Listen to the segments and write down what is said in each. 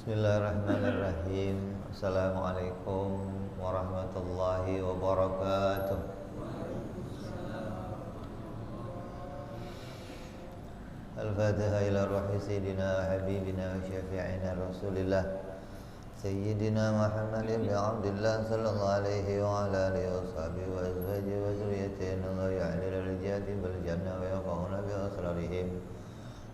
Bismillahirrahmanirrahim. Assalamualaikum warahmatullahi wabarakatuh. Al-Fatihah ila ruhi Sayyidina Habibina wa Syafi'ina Rasulillah Sayyidina Muhammad ibn Abdullah sallallahu alaihi wa ala alihi wa sahbihi wa azwajihi wa zurriyyatihi Allah ya'lil al-jati bil jannah wa yaqawna bi asrarihim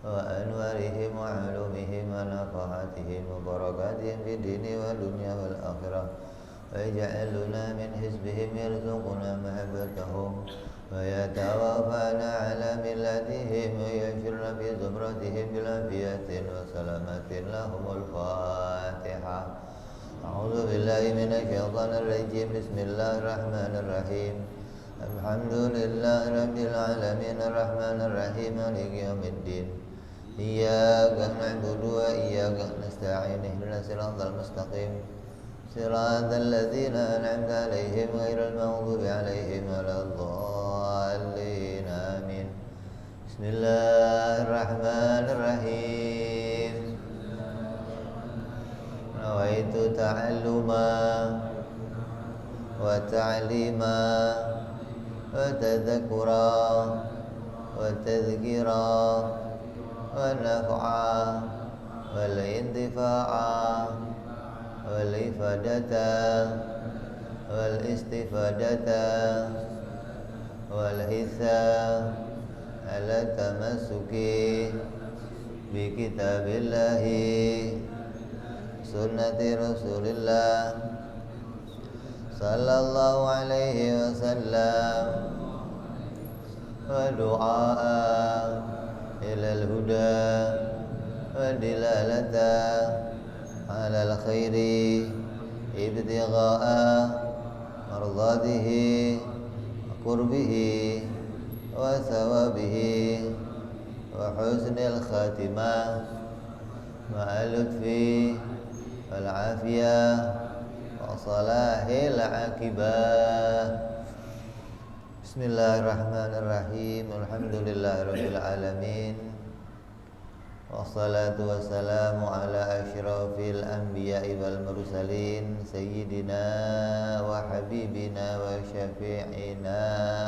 wa anwarihim wa ulumihim wa nafahatihim wa barakatihim fi dini wa dunya wal akhirah wa yaj'aluna min hizbihim yarzuquna mahabbatahum wa yatawaffana ala millatihim wa yashurna fi zumratihim bilafiyatin wa salamatin lahumul fatihah. A'udzu billahi minasy syaithanir rajim. Bismillahirrahmanirrahim. Alhamdulillahi rabbil alamin arrahmanir rahim maliki yaumiddin. Iyyaka na'budu wa iyyaka nasta'in ihdinas siratal mustaqim siratal ladzina an'amta 'alaihim ghairil maghdubi 'alaihim waladdallin amin. Bismillahirrahmanirrahim. Nawaitu ta'alluma wa ta'lima wa tadhakkura wa tadhkira wa naf'a wal intifa'a wal ifadata wal istifadata wal hisa ala tamassuki bi kitabillahi sunnati rasulillah sallallahu alaihi wasallam wa du'a ilal huda wa dilalata alal khairi ibtigha'a mardatihi wa qurbihi wa thawabihi wa husnil khatimah ma'al lutfi wal afiyah wa salahil aqibah. Bismillahirrahmanirrahim. Alhamdulillahirabbil alamin. Wassalatu wassalamu ala asyrafil anbiya'i wal mursalin sayyidina wa habibina wa syafi'ina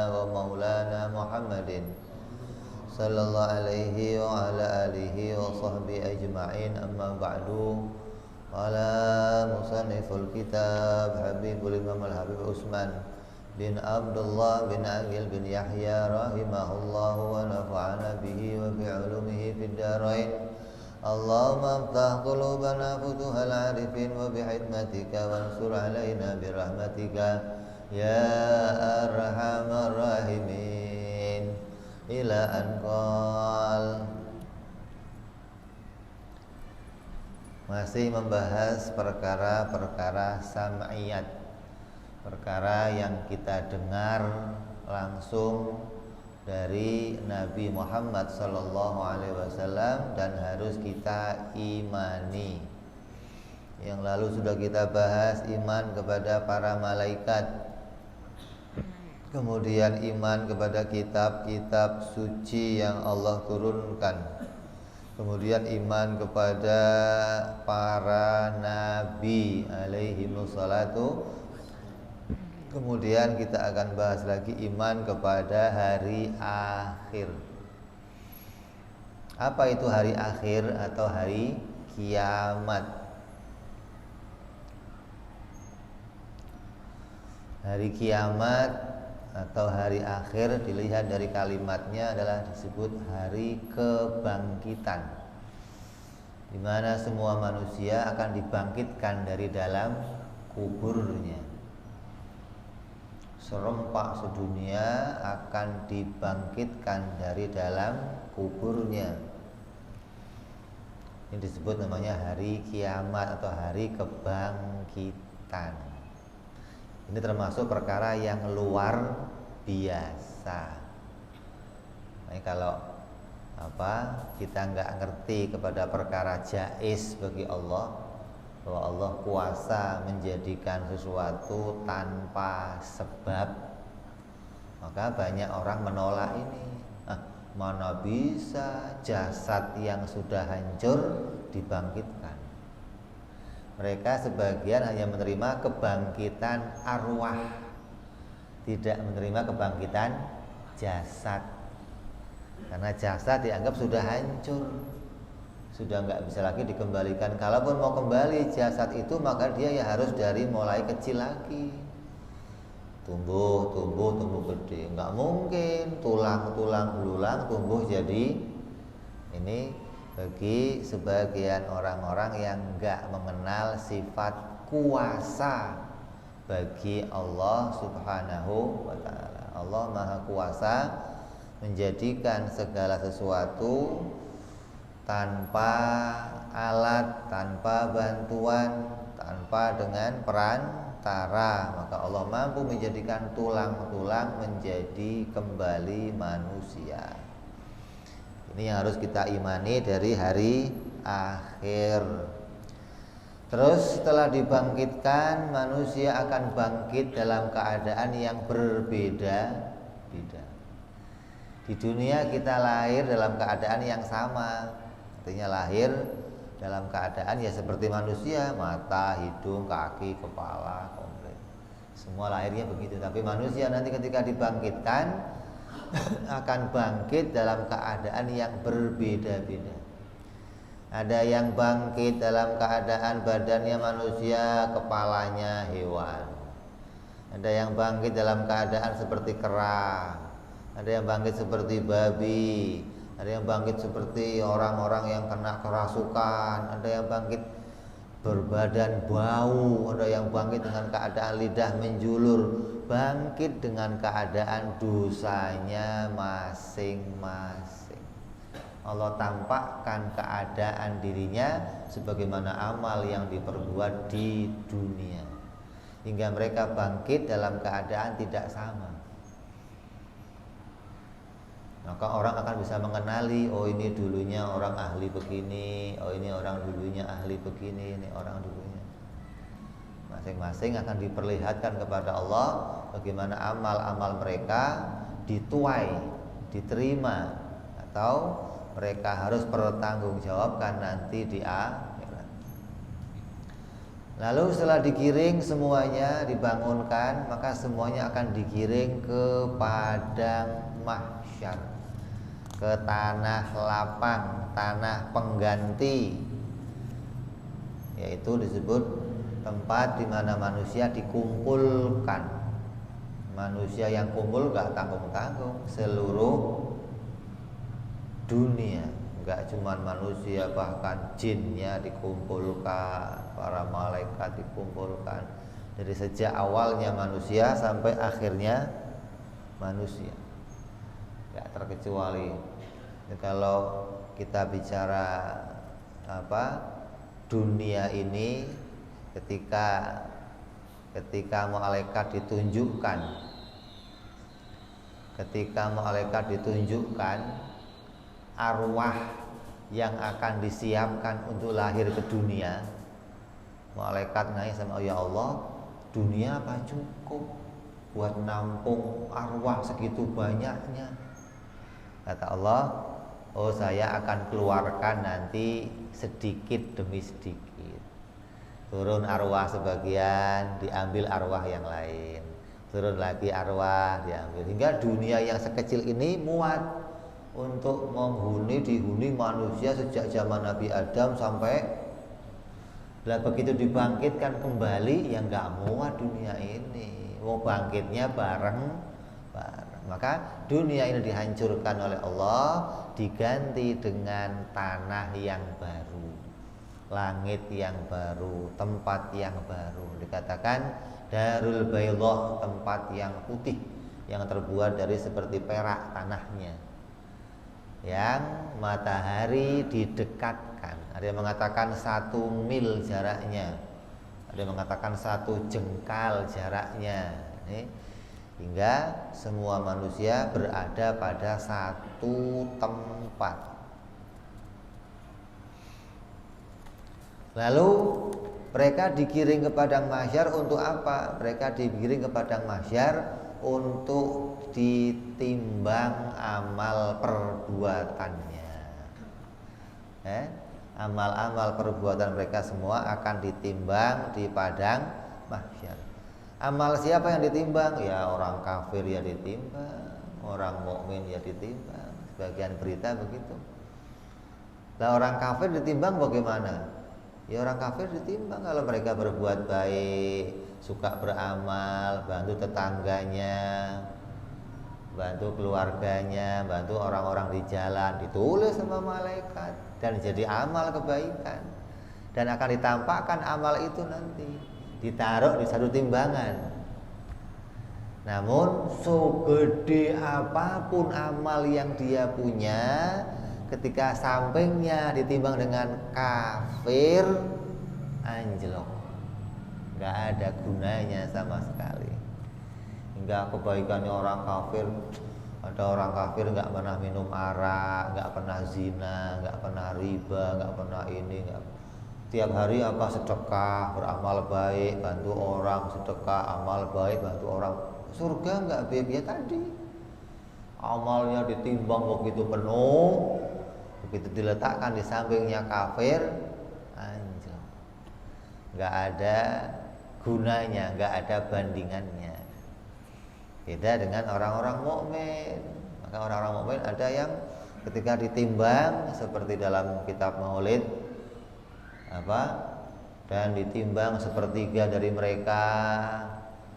wa maulana Muhammadin sallallahu alaihi wa ala alihi wa sahbihi ajma'in. Amma ba'du. Qala musanniful kitab Habibul Imam Al-Habib Utsman bin Abdullah bin Aqil bin Yahya rahimahullah wa nafa'ana bihi wa bi ulumihi fid darain. Allahumma aftah qulubana futuhal arifin wa bi hikmatika wansur alaina bi rahmatika ya arhamar rahimin. Ila anqal. Masih membahas perkara-perkara sam'iyat, perkara yang kita dengar langsung dari Nabi Muhammad sallallahu alaihi wasallam dan harus kita imani. Yang lalu sudah kita bahas iman kepada para malaikat, kemudian iman kepada kitab-kitab suci yang Allah turunkan, kemudian iman kepada para nabi alaihi wassalatu. Kemudian kita akan bahas lagi iman kepada hari akhir. Apa itu hari akhir atau hari kiamat? Hari kiamat atau hari akhir dilihat dari kalimatnya adalah disebut hari kebangkitan, di mana semua manusia akan dibangkitkan dari dalam kuburnya. Serempak sedunia akan dibangkitkan dari dalam kuburnya. Ini disebut namanya hari kiamat atau hari kebangkitan. Ini termasuk perkara yang luar biasa. Nah, kalau kita nggak ngerti kepada perkara jaiz bagi Allah, bahwa Allah kuasa menjadikan sesuatu tanpa sebab, maka banyak orang menolak ini. Mana bisa jasad yang sudah hancur dibangkitkan? Mereka sebagian hanya menerima kebangkitan arwah, tidak menerima kebangkitan jasad. Karena jasad dianggap sudah hancur, sudah nggak bisa lagi dikembalikan. Kalaupun mau kembali jasad itu, maka dia ya harus dari mulai kecil lagi, tumbuh gede. Nggak mungkin tulang belulang tumbuh jadi ini. Bagi sebagian orang-orang yang enggak mengenal sifat kuasa bagi Allah Subhanahu wa ta'ala. Allah Maha Kuasa menjadikan segala sesuatu tanpa alat, tanpa bantuan, tanpa dengan perantara. Maka Allah mampu menjadikan tulang-tulang menjadi kembali manusia. Ini yang harus kita imani dari hari akhir. Terus setelah dibangkitkan, manusia akan bangkit dalam keadaan yang berbeda-beda. Di dunia kita lahir dalam keadaan yang sama. Artinya lahir dalam keadaan ya seperti manusia, mata, hidung, kaki, kepala, komplit. Semua lahirnya begitu. Tapi manusia nanti ketika dibangkitkan akan bangkit dalam keadaan yang berbeda-beda. Ada yang bangkit dalam keadaan badannya manusia, kepalanya hewan. Ada yang bangkit dalam keadaan seperti kera. Ada yang bangkit seperti babi. Ada yang bangkit seperti orang-orang yang kena kerasukan. Ada yang bangkit berbadan bau. Ada yang bangkit dengan keadaan lidah menjulur. Bangkit dengan keadaan dosanya masing-masing. Allah tampakkan keadaan dirinya sebagaimana amal yang diperbuat di dunia, hingga mereka bangkit dalam keadaan tidak sama. Maka orang akan bisa mengenali, oh ini dulunya orang ahli begini, oh ini orang dulunya ahli begini, ini orang dulunya. Masing-masing akan diperlihatkan kepada Allah bagaimana amal-amal mereka dituai, diterima, atau mereka harus bertanggungjawabkan nanti di akhirat. Lalu setelah digiring semuanya, dibangunkan, maka semuanya akan digiring ke padang mahsyar, ke tanah lapang, tanah pengganti, yaitu disebut tempat di mana manusia dikumpulkan. Manusia yang kumpul gak tanggung-tanggung, seluruh dunia, gak cuma manusia, bahkan jinnya dikumpulkan, para malaikat dikumpulkan. Dari sejak awalnya manusia sampai akhirnya manusia, gak terkecuali. Kalau kita bicara dunia ini, ketika malaikat ditunjukkan arwah yang akan disiapkan untuk lahir ke dunia, malaikat nanya sama ya Allah, dunia apa cukup buat nampung arwah segitu banyaknya? Kata Allah, oh saya akan keluarkan nanti sedikit demi sedikit. Turun arwah sebagian, diambil arwah yang lain. Turun lagi arwah, diambil. Hingga dunia yang sekecil ini muat untuk dihuni manusia sejak zaman Nabi Adam sampai begitu dibangkitkan kembali, ya nggak muat dunia ini. Mau bangkitnya bareng. Maka dunia ini dihancurkan oleh Allah, diganti dengan tanah yang baru, langit yang baru, tempat yang baru. Dikatakan Darul Baydah, tempat yang putih, yang terbuat dari seperti perak tanahnya, yang matahari didekatkan. Ada yang mengatakan 1 mil jaraknya, ada yang mengatakan 1 jengkal jaraknya. Hingga semua manusia berada pada satu tempat. Lalu mereka digiring ke padang mahsyar untuk apa? Mereka digiring ke padang mahsyar untuk ditimbang amal perbuatannya. Amal-amal perbuatan mereka semua akan ditimbang di padang mahsyar. Amal siapa yang ditimbang? Ya orang kafir ya ditimbang, orang mukmin ya ditimbang. Sebagian berita begitu. Nah orang kafir ditimbang bagaimana? Ya orang kafir ditimbang kalau mereka berbuat baik, suka beramal, bantu tetangganya, bantu keluarganya, bantu orang-orang di jalan, ditulis sama malaikat dan jadi amal kebaikan. Dan akan ditampakkan amal itu nanti ditaruh di satu timbangan. Namun segede apapun amal yang dia punya, ketika sampingnya ditimbang dengan kafir, anjlok, nggak ada gunanya sama sekali. Hingga kebaikannya orang kafir, ada orang kafir nggak pernah minum arak, nggak pernah zina, nggak pernah riba, nggak pernah ini, nggak. Tiap hari apa sedekah, beramal baik, bantu orang, sedekah, amal baik, bantu orang. Surga nggak biaya tadi. Amalnya ditimbang begitu penuh, begitu diletakkan di sampingnya kafir, anjlok, nggak ada gunanya, nggak ada bandingannya. Beda dengan orang-orang mukmin. Maka orang-orang mukmin ada yang ketika ditimbang seperti dalam kitab Maulid dan ditimbang sepertiga dari mereka,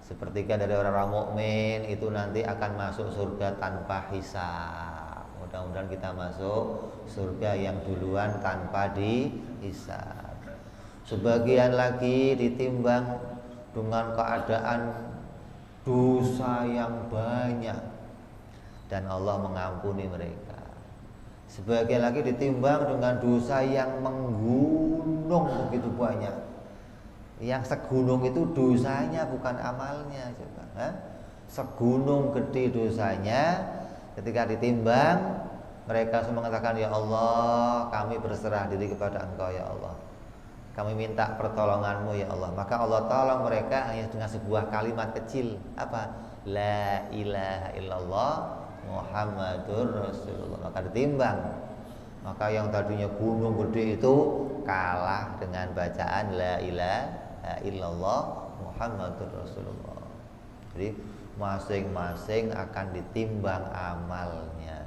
sepertiga dari orang-orang mukmin itu nanti akan masuk surga tanpa hisab. Mudah-mudahan kita masuk surga yang duluan tanpa dihisab. Sebagian lagi ditimbang dengan keadaan dosa yang banyak dan Allah mengampuni mereka. Sebagian lagi ditimbang dengan dosa yang menggunung begitu banyak. Yang segunung itu dosanya bukan amalnya, coba. Segunung gede dosanya, ketika ditimbang mereka semua mengatakan, ya Allah, kami berserah diri kepada Engkau ya Allah. Kami minta pertolonganmu ya Allah. Maka Allah tolong mereka hanya dengan sebuah kalimat kecil. Apa? La ilaha illallah Muhammadur Rasulullah. Maka ditimbang. Maka yang tadinya gunung gede itu kalah dengan bacaan la ilaha illallah Muhammadur Rasulullah. Jadi masing-masing akan ditimbang amalnya.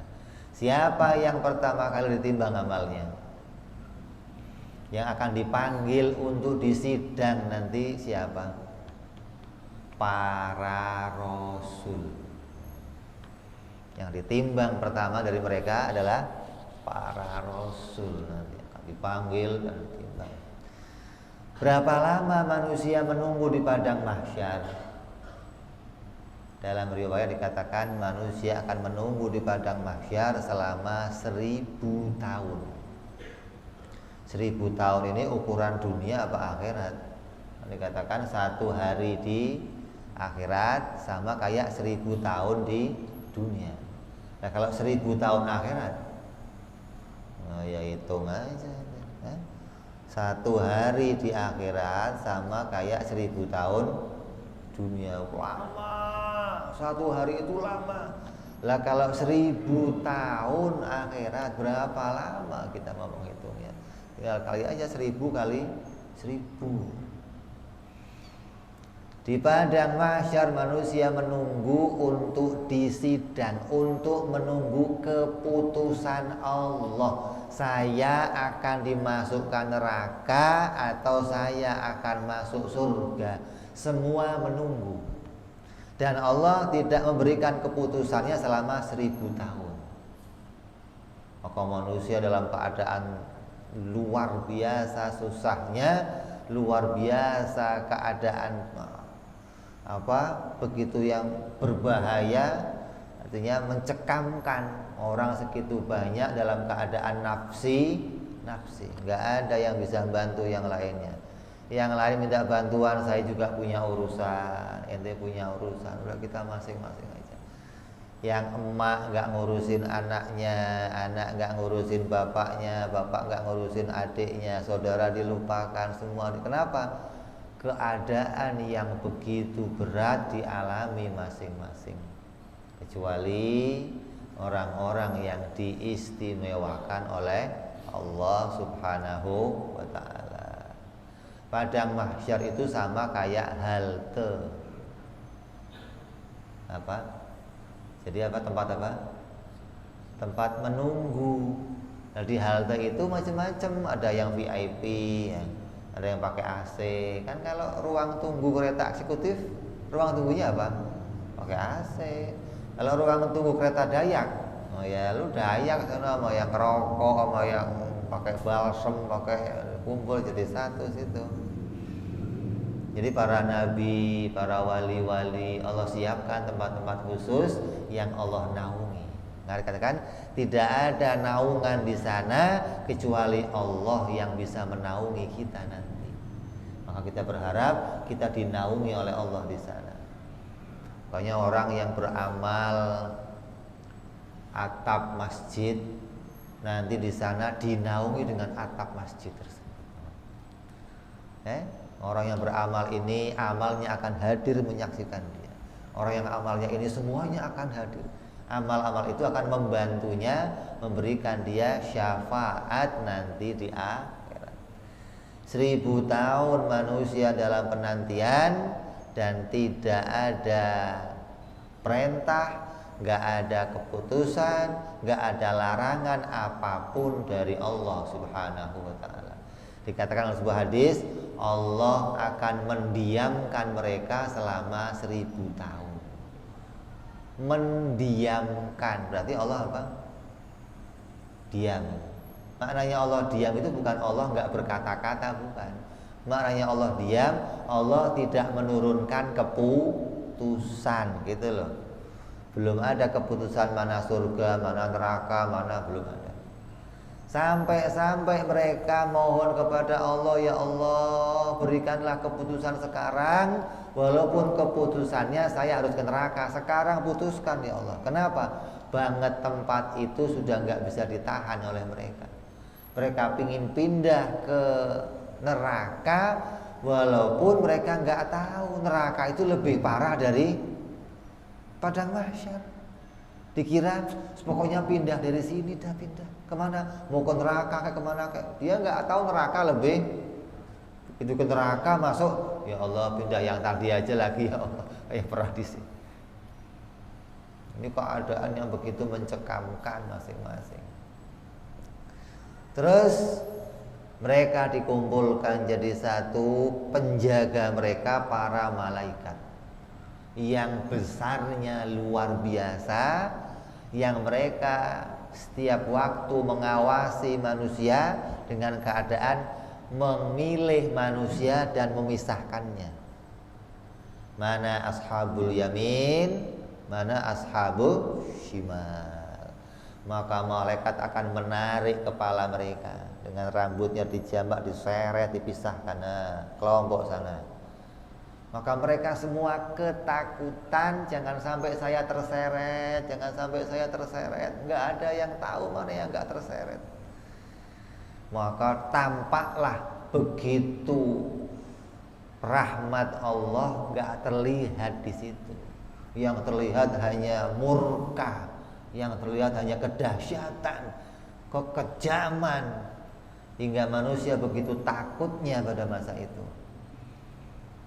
Siapa yang pertama kali ditimbang amalnya? Yang akan dipanggil untuk disidang nanti siapa? Para rasul. Yang ditimbang pertama dari mereka adalah para rasul, nanti akan dipanggil dan ditimbang. Berapa lama manusia menunggu di padang mahsyar? Dalam riwayat dikatakan manusia akan menunggu di padang mahsyar selama 1000 tahun. 1000 tahun ini ukuran dunia apa akhirat? Dikatakan 1 hari di akhirat sama kayak 1000 tahun di dunia. Nah kalau 1000 tahun akhirat, ya hitung aja. 1 hari di akhirat sama kayak 1000 tahun dunia. Lama, 1 hari itu lama. Lah kalau 1000 tahun akhirat berapa lama kita mau menghitungnya? Tinggal kali aja 1000 kali 1000. Di padang mahsyar manusia menunggu untuk disidang, untuk menunggu keputusan Allah. Saya akan dimasukkan neraka atau saya akan masuk surga. Semua menunggu. Dan Allah tidak memberikan keputusannya selama 1000 tahun. Maka manusia dalam keadaan luar biasa susahnya, luar biasa keadaan begitu yang berbahaya, artinya mencekamkan. Orang segitu banyak dalam keadaan nafsi, nggak ada yang bisa bantu yang lainnya. Yang lain minta bantuan, saya juga punya urusan, ente punya urusan, udah kita masing-masing aja. Yang emak nggak ngurusin anaknya, anak nggak ngurusin bapaknya, bapak nggak ngurusin adiknya, saudara dilupakan semua. Kenapa? Keadaan yang begitu berat dialami masing-masing. Kecuali orang-orang yang diistimewakan oleh Allah Subhanahu wa ta'ala. Padang mahsyar itu sama kayak halte. Apa? Jadi apa, tempat apa? Tempat menunggu. Nah, di halte itu macam-macam, ada yang VIP ya, ada yang pakai AC. Kan kalau ruang tunggu kereta eksekutif, ruang tunggunya apa? Pakai AC. Kalau ruang tunggu kereta Dayak, oh ya lu Dayak sana, mau yang ngerokok, mau yang pakai balsem, pakai kumpul jadi satu situ. Jadi para nabi, para wali-wali Allah siapkan tempat-tempat khusus yang Allah naungi. Nah, dikatakan tidak ada naungan di sana kecuali Allah yang bisa menaungi kita nanti. Maka kita berharap kita dinaungi oleh Allah di sana. Banyak orang yang beramal atap masjid, nanti di sana dinaungi dengan atap masjid tersebut. Orang yang beramal ini amalnya akan hadir menyaksikan dia. Orang yang amalnya ini semuanya akan hadir. Amal-amal itu akan membantunya, memberikan dia syafaat nanti di akhirat. 1000 tahun manusia dalam penantian dan tidak ada perintah, nggak ada keputusan, nggak ada larangan apapun dari Allah Subhanahu wa ta'ala. Dikatakan dalam sebuah hadis, Allah akan mendiamkan mereka selama 1000 tahun. Mendiamkan berarti Allah apa? Diam. Maknanya Allah diam itu bukan Allah nggak berkata-kata, bukan. Maknanya Allah diam, Allah tidak menurunkan keputusan, gitu loh. Belum ada keputusan mana surga, mana neraka, mana, belum ada. Sampai mereka mohon kepada Allah, ya Allah berikanlah keputusan sekarang, walaupun keputusannya saya harus ke neraka, sekarang putuskan ya Allah. Kenapa? Banget tempat itu sudah nggak bisa ditahan oleh mereka. Mereka pingin pindah ke neraka, walaupun mereka nggak tahu neraka itu lebih parah dari padang mahsyar. Dikira pokoknya pindah dari sini, dah pindah kemana, mau ke neraka kayak kemana, kayak dia nggak tahu neraka lebih, itu ke neraka masuk, ya Allah pindah yang tadi aja lagi ya Allah, kayak pernah di sini. Ini keadaan yang begitu mencekamkan masing-masing. Terus mereka dikumpulkan jadi satu, penjaga mereka para malaikat yang besarnya luar biasa, yang mereka setiap waktu mengawasi manusia dengan keadaan memilih manusia dan memisahkannya. Mana ashabul yamin, mana ashabul shimal. Maka malaikat akan menarik kepala mereka dengan rambutnya dijambak, diseret, dipisahkan, kelompok sana. Maka mereka semua ketakutan, jangan sampai saya terseret, jangan sampai saya terseret. Nggak ada yang tahu mana yang nggak terseret. Maka tampaklah begitu rahmat Allah nggak terlihat di situ. Yang terlihat hanya murka, yang terlihat hanya kedahsyatan, kekejaman, hingga manusia begitu takutnya pada masa itu.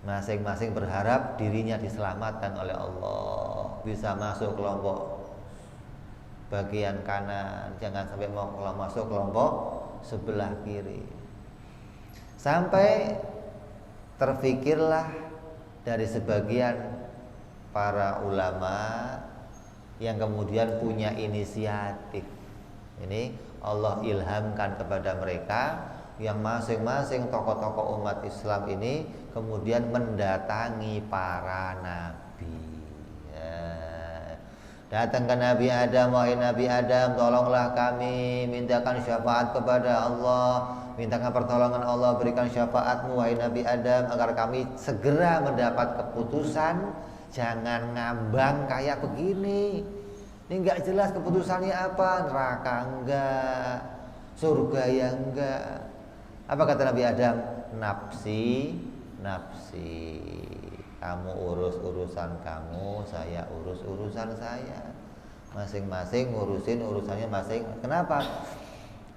Masing-masing berharap dirinya diselamatkan oleh Allah, bisa masuk kelompok bagian kanan, jangan sampai mau masuk kelompok sebelah kiri. Sampai terfikirlah dari sebagian para ulama yang kemudian punya inisiatif. Ini Allah ilhamkan kepada mereka, yang masing-masing tokoh-tokoh umat Islam ini kemudian mendatangi para nabi. Datang ke Nabi Adam, wahai Nabi Adam, tolonglah kami, mintakan syafaat kepada Allah, mintakan pertolongan Allah, berikan syafaatmu wahai Nabi Adam, agar kami segera mendapat keputusan. Jangan ngambang kayak begini. Ini enggak jelas keputusannya apa, neraka enggak, surga ya enggak. Apa kata Nabi Adam? Nafsi, nafsi. Kamu urus urusan kamu, saya urus urusan saya. Masing-masing ngurusin urusannya masing. Kenapa?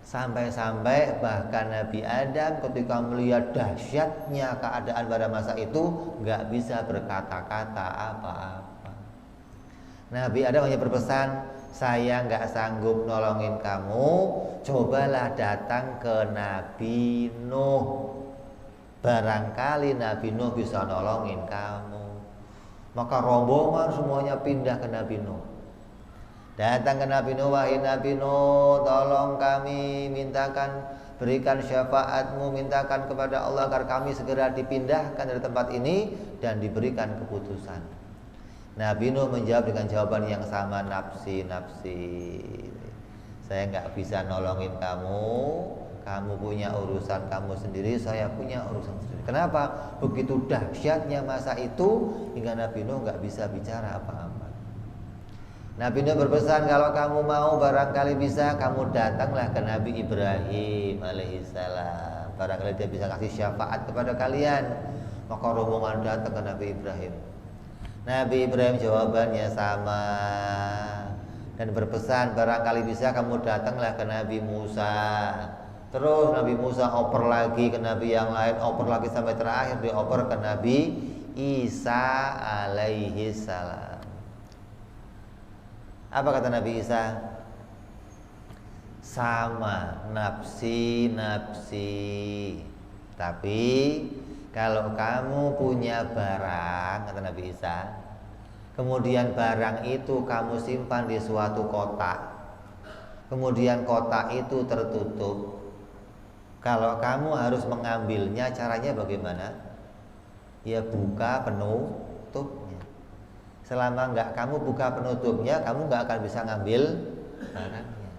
Sampai-sampai bahkan Nabi Adam ketika melihat dahsyatnya keadaan pada masa itu nggak bisa berkata-kata apa-apa. Nabi Adam hanya berpesan, saya nggak sanggup nolongin kamu, cobalah datang ke Nabi Nuh. Barangkali Nabi Nuh bisa nolongin kamu. Maka rombongan semuanya pindah ke Nabi Nuh. Datang ke Nabi Nuh, wahai Nabi Nuh, tolong kami, berikan syafaatmu, mintakan kepada Allah agar kami segera dipindahkan dari tempat ini dan diberikan keputusan. Nabi Nuh menjawab dengan jawaban yang sama, nafsi. Saya nggak bisa nolongin kamu punya urusan kamu sendiri, saya punya urusan sendiri. Kenapa? Begitu dahsyatnya masa itu hingga Nabi Nuh nggak bisa bicara apa-apa. Nabi Nuh berpesan, kalau kamu mau barangkali bisa kamu datanglah ke Nabi Ibrahim alaihissalam. Barangkali dia bisa kasih syafaat kepada kalian. Maka rombongan datang ke Nabi Ibrahim. Nabi Ibrahim jawabannya sama dan berpesan, barangkali bisa kamu datanglah ke Nabi Musa. Terus Nabi Musa oper lagi ke Nabi yang lain, oper lagi sampai terakhir dioper ke Nabi Isa alaihissalam. Apa kata Nabi Isa? Sama, nafsi. Tapi kalau kamu punya barang, kata Nabi Isa, kemudian barang itu kamu simpan di suatu kotak, kemudian kotak itu tertutup, kalau kamu harus mengambilnya, caranya bagaimana? Ya buka penutupnya. Selama kamu buka penutupnya, kamu nggak akan bisa ngambil barangnya.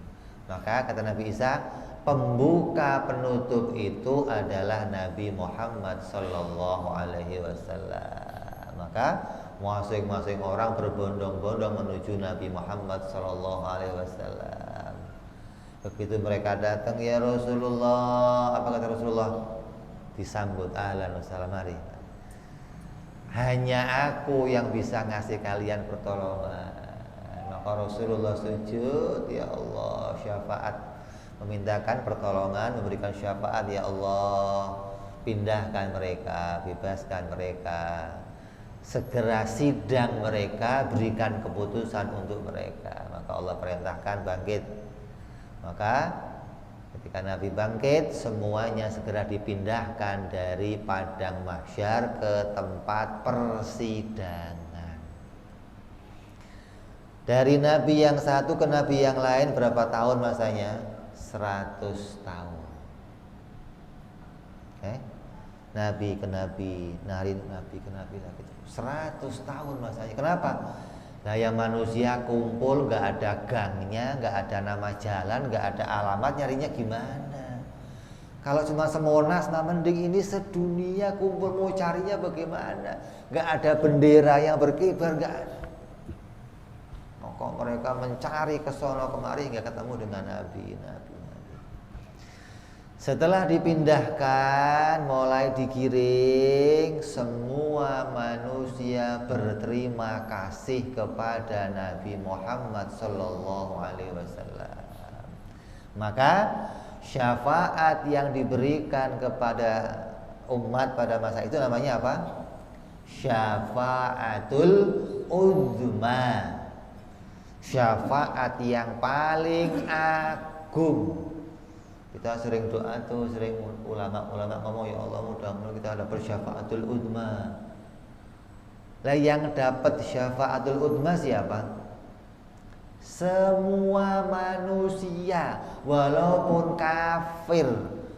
Maka kata Nabi Isa, pembuka penutup itu adalah Nabi Muhammad Sallallahu Alaihi Wasallam. Maka masing-masing orang berbondong-bondong menuju Nabi Muhammad Sallallahu Alaihi Wasallam. Begitu mereka datang, ya Rasulullah, apa kata Rasulullah? Disambut ahlan wa sahlan, mari. Hanya aku yang bisa ngasih kalian pertolongan. Maka Rasulullah sujud, ya Allah, syafaat, memintakan pertolongan, memberikan syafaat, ya Allah, pindahkan mereka, bebaskan mereka, segera sidang mereka, berikan keputusan untuk mereka. Maka Allah perintahkan bangkit. Maka ketika Nabi bangkit, semuanya segera dipindahkan dari padang mahsyar ke tempat persidangan. Dari Nabi yang satu ke Nabi yang lain berapa tahun masanya? 100 tahun. Nabi ke Nabi, Nabi ke Nabi lagi. 100 tahun masanya. Kenapa? Nah, yang manusia kumpul gak ada gangnya, gak ada nama jalan, gak ada alamat, nyarinya gimana? Kalau cuma semonas, nah mending ini sedunia kumpul, mau carinya bagaimana? Gak ada bendera yang berkibar, gak ada. Kok mereka mencari ke sono kemari hingga ketemu dengan Nabi. Setelah dipindahkan, mulai digiring, semua manusia berterima kasih kepada Nabi Muhammad Sallallahu Alaihi Wasallam. Maka syafaat yang diberikan kepada umat pada masa itu namanya apa? Syafaatul Udzma. Syafaat yang paling agung. Kita sering doa tuh, sering ulama-ulama ngomong, ya Allah mudah-mudahan kita dapat syafaatul udzma. Lah yang dapat syafaatul udzma siapa? Semua manusia, walaupun kafir,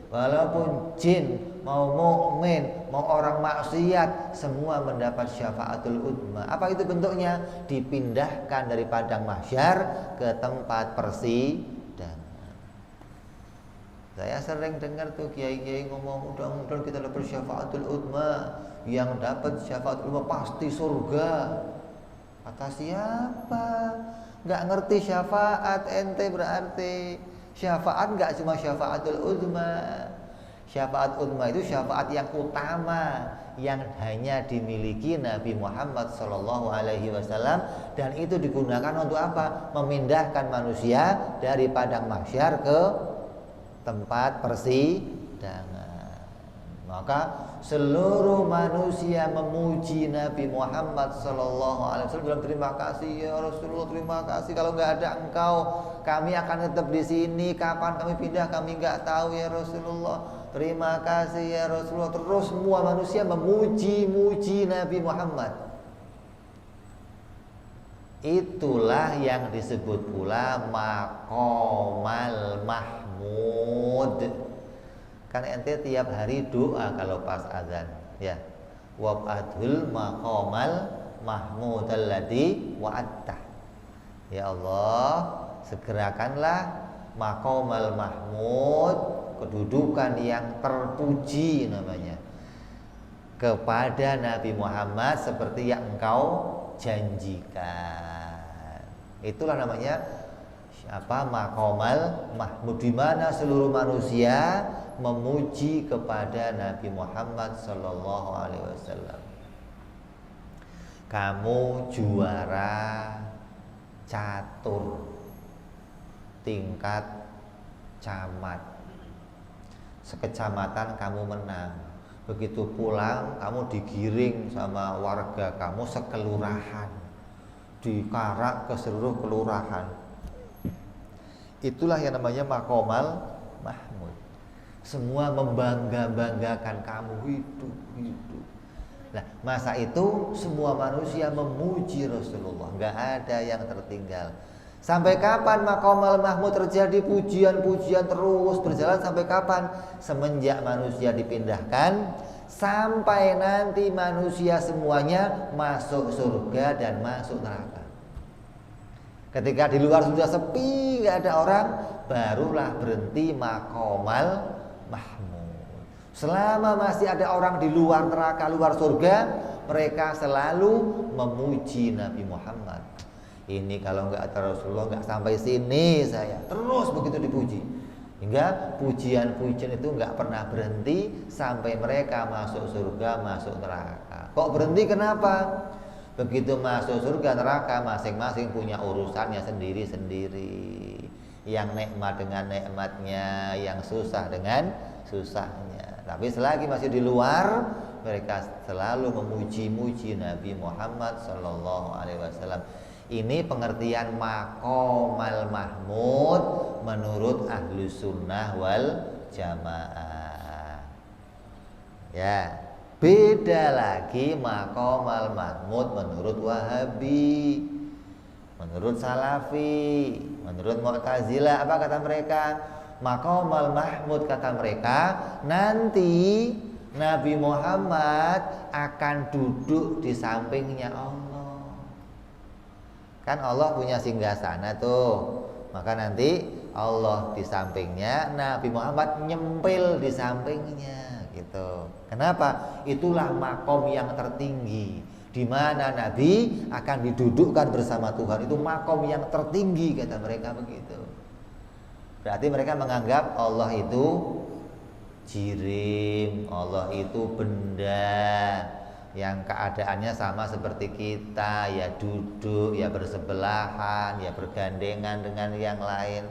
walaupun jin, mau mukmin, mau orang maksiat, semua mendapat syafaatul udzma. Apa itu bentuknya? Dipindahkan dari padang mahsyar ke tempat persidangan. Saya sering dengar tuh kiai-kiai ngomong, mudah-mudahan kita dapat syafaatul udzma. Yang dapat syafaatul udzma pasti surga. Kata siapa? Nggak ngerti syafaat ente berarti. Syafaat nggak cuma syafaatul udzma. Syafaat udzma itu syafaat yang utama, yang hanya dimiliki Nabi Muhammad Sallallahu Alaihi Wasallam, dan itu digunakan untuk apa? Memindahkan manusia dari padang mahsyar ke tempat persidangan. Maka seluruh manusia memuji Nabi Muhammad sallallahu alaihi wasallam bilang terima kasih ya Rasulullah, terima kasih, kalau nggak ada engkau kami akan tetap di sini, kapan kami pindah kami nggak tahu ya Rasulullah, terima kasih ya Rasulullah. Terus semua manusia memuji-muji Nabi Muhammad. Itulah yang disebut pula maqamal mahmud. Kan ente tiap hari doa kalau pas azan, ya. Wab'adhul maqamal mahmud alladzi wa'adta. Ya Allah, segerakanlah maqamal mahmud, kedudukan yang terpuji namanya, kepada Nabi Muhammad seperti yang engkau janjikan. Itulah namanya maqamal mahmud, di mana seluruh manusia memuji kepada Nabi Muhammad sallallahu alaihi wasallam. Kamu juara catur tingkat camat, sekecamatan kamu menang. Begitu pulang kamu digiring sama warga kamu sekelurahan, dikarak ke seluruh kelurahan. Itulah yang namanya maqamal mahmud. Semua membangga-banggakan kamu hidup. Nah, masa itu semua manusia memuji Rasulullah, nggak ada yang tertinggal. Sampai kapan maqamal mahmud terjadi? Pujian-pujian terus berjalan sampai kapan? Semenjak manusia dipindahkan sampai nanti manusia semuanya masuk surga dan masuk neraka. Ketika di luar sudah sepi, nggak ada orang, barulah berhenti maqamal mahmud. Selama masih ada orang di luar neraka, luar surga, mereka selalu memuji Nabi Muhammad. Ini kalau nggak ada Rasulullah nggak sampai sini saya. Terus begitu dipuji, hingga pujian-pujian itu nggak pernah berhenti sampai mereka masuk surga, masuk neraka. Kok berhenti? Kenapa? Begitu masuk surga neraka, masing-masing punya urusannya sendiri-sendiri. Yang nikmat dengan nikmatnya, yang susah dengan susahnya. Tapi selagi masih di luar, mereka selalu memuji-muji Nabi Muhammad sallallahu alaihi wasallam. Ini pengertian maqamal mahmud menurut Ahlus Sunnah wal Jamaah. Ya. Beda lagi maqamal mahmud menurut Wahabi, menurut Salafi, menurut Mu'tazilah. Apa kata mereka? Maqamal mahmud kata mereka, nanti Nabi Muhammad akan duduk di sampingnya Allah. Kan Allah punya singgasana tuh. Maka nanti Allah di sampingnya, Nabi Muhammad nyempil di sampingnya gitu. Kenapa? Itulah makom yang tertinggi, di mana Nabi akan didudukkan bersama Tuhan. Itu makom yang tertinggi kata mereka begitu. Berarti mereka menganggap Allah itu jirim, Allah itu benda yang keadaannya sama seperti kita, ya duduk, ya bersebelahan, ya bergandengan dengan yang lain.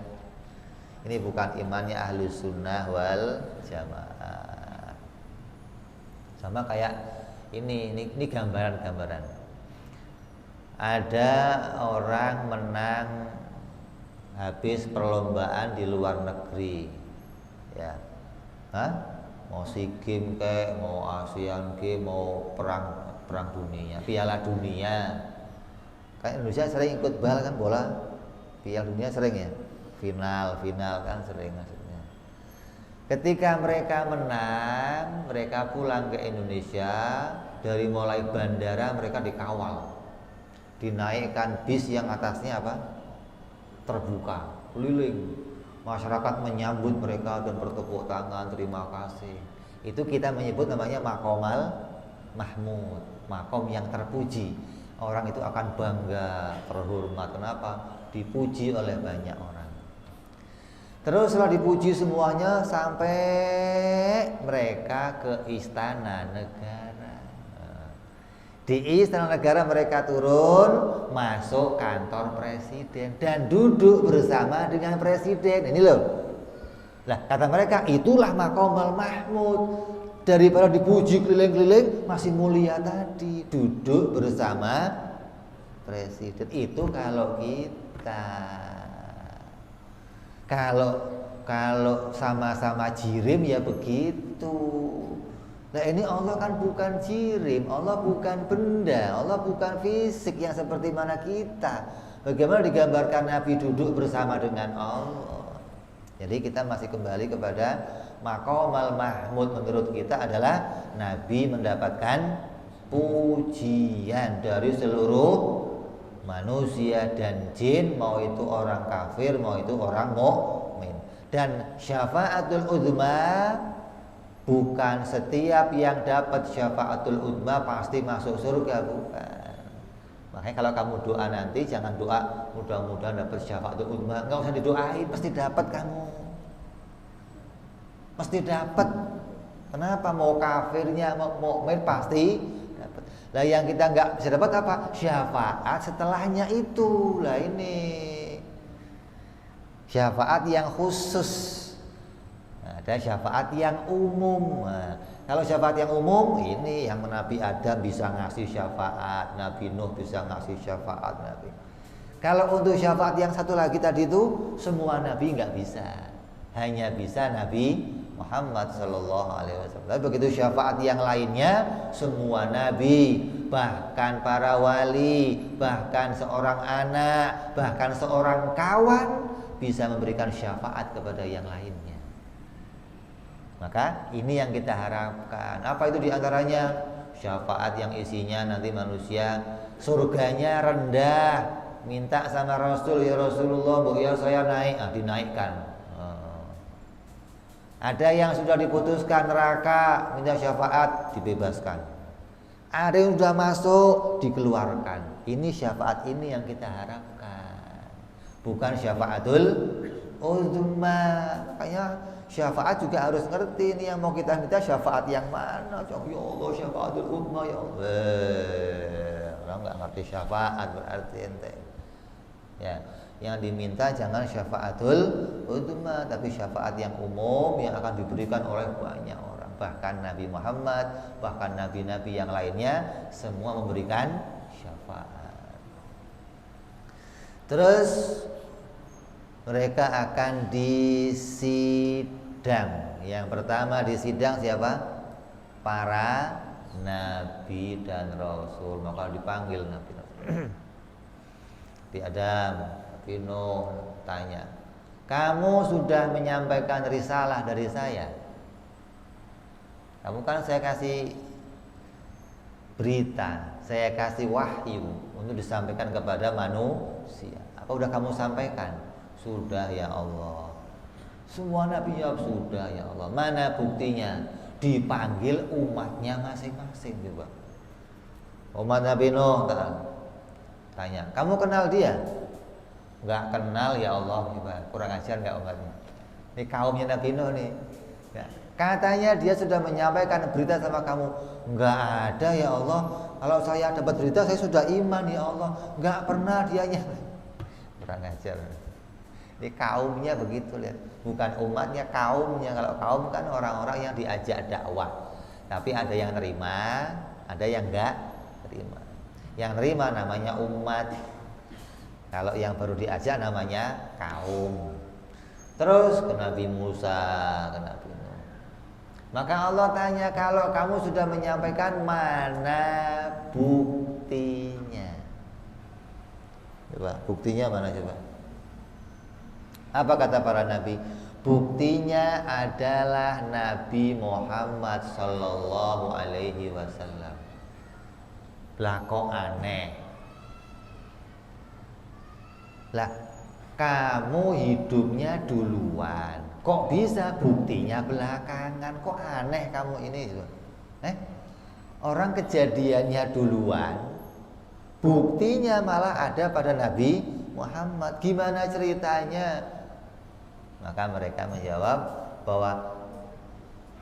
Ini bukan imannya Ahlus Sunnah wal Jamaah. Sama kayak ini gambaran-gambaran. Ada orang menang habis perlombaan di luar negeri, ya, mau SEA Games kayak, mau Asian Games, mau perang dunia, Piala Dunia. Kayak Indonesia sering ikut bal kan, bola Piala Dunia sering ya, final kan sering maksudnya. Ketika mereka menang, mereka pulang ke Indonesia, dari mulai bandara mereka dikawal, dinaikkan bis yang atasnya terbuka, keliling, masyarakat menyambut mereka dan bertepuk tangan, terima kasih. Itu kita menyebut namanya maqamal mahmud, makom yang terpuji. Orang itu akan bangga, terhormat. Kenapa? Dipuji oleh banyak orang. Terus setelah dipuji semuanya, sampai mereka ke istana negara. Di istana negara mereka turun, masuk kantor presiden dan duduk bersama dengan presiden. Ini loh, Lah kata mereka itulah maqamal mahmud. Daripada dipuji keliling-keliling masih mulia tadi duduk bersama presiden. Itu kalau kita kalau sama-sama jirim ya begitu. Nah ini Allah kan bukan jirim, Allah bukan benda, Allah bukan fisik yang seperti mana kita. Bagaimana digambarkan Nabi duduk bersama dengan Allah. Jadi kita masih kembali kepada maqamal mahmud. Menurut kita adalah Nabi mendapatkan pujian dari seluruh manusia dan jin, mau itu orang kafir, mau itu orang mukmin. Dan syafaatul uzma, bukan setiap yang dapat syafaatul uzma pasti masuk surga, bukan. Makanya kalau kamu doa nanti jangan doa mudah-mudahan dapat syafaatul uzma, enggak usah didoain, pasti dapat kamu. Pasti dapat. Kenapa? Mau kafirnya mau mukmin pasti dapat. Lah yang kita enggak bisa dapat apa? Syafaat setelahnya itu. Lah ini syafaat yang khusus. Ada syafaat yang umum. Nah, kalau syafaat yang umum ini yang Nabi Adam bisa ngasih syafaat, Nabi Nuh bisa ngasih syafaat Nabi. Kalau untuk syafaat yang satu lagi tadi itu semua Nabi nggak bisa, hanya bisa Nabi Muhammad Sallallahu Alaihi Wasallam. Tapi begitu syafaat yang lainnya semua Nabi, bahkan para wali, bahkan seorang anak, bahkan seorang kawan bisa memberikan syafaat kepada yang lainnya. Maka ini yang kita harapkan. Apa itu diantaranya? Syafaat yang isinya nanti manusia surganya rendah, minta sama Rasul, ya Rasulullah, bu ya saya naik, dinaikkan. Ada yang sudah diputuskan neraka, minta syafaat, dibebaskan. Ada yang sudah masuk, dikeluarkan. Ini syafaat ini yang kita harapkan, bukan syafaatul uzma. Makanya syafaat juga harus ngerti ini yang mau kita minta syafaat yang mana. Ya Allah syafaatul uzma ya Allah. Orang nggak ngerti syafaat berarti ente. Ya, yang diminta jangan syafaatul uzma, tapi syafaat yang umum yang akan diberikan oleh banyak orang. Bahkan Nabi Muhammad, bahkan nabi-nabi yang lainnya semua memberikan syafaat. Terus mereka akan disidang. Yang pertama disidang siapa? Para nabi dan rasul. Maka dipanggil nabi. Nabi Adam, Nabi Nuh tanya, kamu sudah menyampaikan risalah dari saya? Kamu kan saya kasih berita, saya kasih wahyu untuk disampaikan kepada manusia. Apa udah kamu sampaikan? Sudah ya Allah. Semua nabi jawab sudah ya Allah. Mana buktinya? Dipanggil umatnya masing-masing coba. Umat Nabi Nuh tanya, kamu kenal dia? Enggak kenal ya Allah. Kurang ajar enggak umatnya? Ini kaumnya Nabi Nuh nih. Ya. Katanya dia sudah menyampaikan berita sama kamu. Enggak ada ya Allah. Kalau saya dapat berita saya sudah iman ya Allah. Enggak pernah dianya. Kurang ajar. Ini kaumnya begitu lihat. Bukan umatnya, kaumnya. Kalau kaum kan orang-orang yang diajak dakwah. Tapi ada yang terima, ada yang enggak terima. Yang terima namanya umat. Kalau yang baru diajak namanya kaum. Terus ke Nabi Musa, ke Nabi Nuh. Maka Allah tanya, kalau kamu sudah menyampaikan, mana buktinya? Coba, buktinya mana coba? Apa kata para nabi? Buktinya adalah Nabi Muhammad Sallallahu Alaihi Wasallam. Lah kok aneh? Lah kamu hidupnya duluan, kok bisa buktinya belakangan? Kok aneh kamu ini? Orang kejadiannya duluan, buktinya malah ada pada Nabi Muhammad. Gimana ceritanya? Maka mereka menjawab bahwa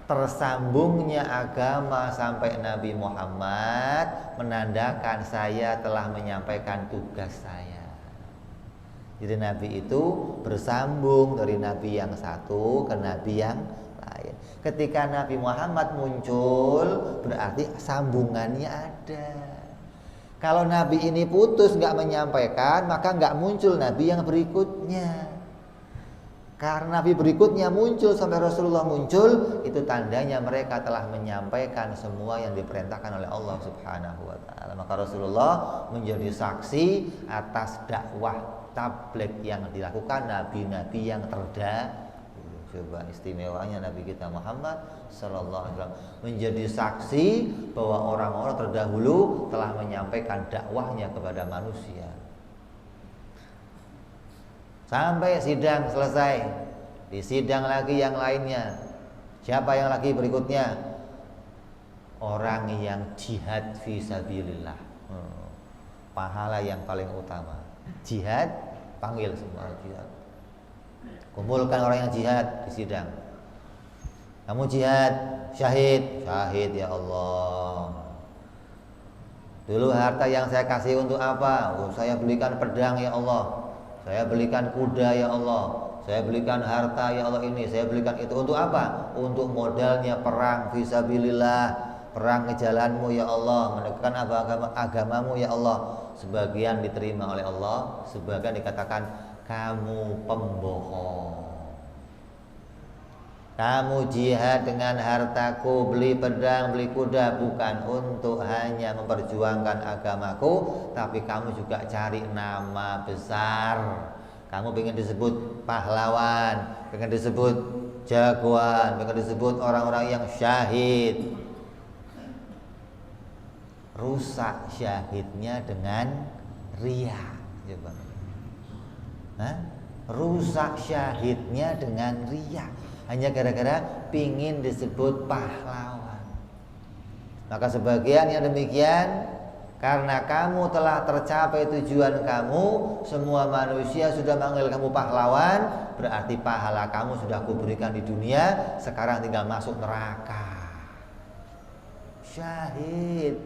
tersambungnya agama sampai Nabi Muhammad menandakan saya telah menyampaikan tugas saya. Jadi nabi itu bersambung dari nabi yang satu ke nabi yang lain. Ketika Nabi Muhammad muncul, berarti sambungannya ada. Kalau nabi ini putus, nggak menyampaikan, maka nggak muncul nabi yang berikutnya. Karena nabi berikutnya muncul sampai Rasulullah muncul, itu tandanya mereka telah menyampaikan semua yang diperintahkan oleh Allah Subhanahu wa taala. Maka Rasulullah menjadi saksi atas dakwah tabligh yang dilakukan nabi-nabi yang terdahulu. Coba istimewanya Nabi kita Muhammad sallallahu alaihi wasallam menjadi saksi bahwa orang-orang terdahulu telah menyampaikan dakwahnya kepada manusia. Sampai sidang selesai, di sidang lagi yang lainnya. Siapa yang lagi berikutnya? Orang yang jihad fisabilillah. Pahala yang paling utama. Jihad, panggil semua jihad. Kumpulkan orang yang jihad di sidang. Kamu jihad, syahid, syahid ya Allah. Dulu harta yang saya kasih untuk apa? Saya belikan pedang ya Allah. Saya belikan kuda ya Allah. Saya belikan harta ya Allah ini. Saya belikan itu untuk apa? Untuk modalnya perang fisabilillah, perang ke jalanmu ya Allah, menegakkan agamamu ya Allah. Sebagian diterima oleh Allah, sebagian dikatakan kamu pembohong. Kamu jihad dengan hartaku, beli pedang, beli kuda, bukan untuk hanya memperjuangkan agamaku, tapi kamu juga cari nama besar. Kamu pengen disebut pahlawan, pengen disebut jagoan, pengen disebut orang-orang yang syahid. Rusak syahidnya dengan riya. Coba. Rusak syahidnya dengan riya. Hanya gara-gara pingin disebut pahlawan. Maka sebagian yang demikian, karena kamu telah tercapai tujuan kamu, semua manusia sudah manggil kamu pahlawan, berarti pahala kamu sudah aku berikan di dunia, sekarang tinggal masuk neraka. Syahid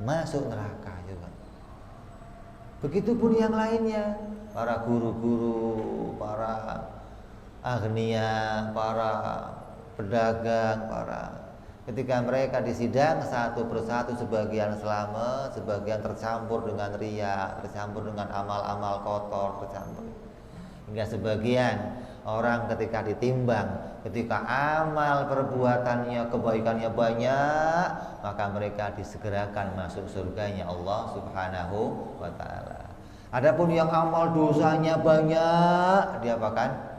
masuk neraka juga. Begitupun yang lainnya, para guru-guru, para agnia, para pedagang, ketika mereka disidang satu persatu, sebagian selamat, sebagian tercampur dengan riya, tercampur dengan amal-amal kotor, tercampur. Hingga sebagian orang ketika ditimbang, ketika amal perbuatannya, kebaikannya banyak, maka mereka disegerakan masuk surganya Allah Subhanahu wa taala. Adapun yang amal dosanya banyak, diapakan?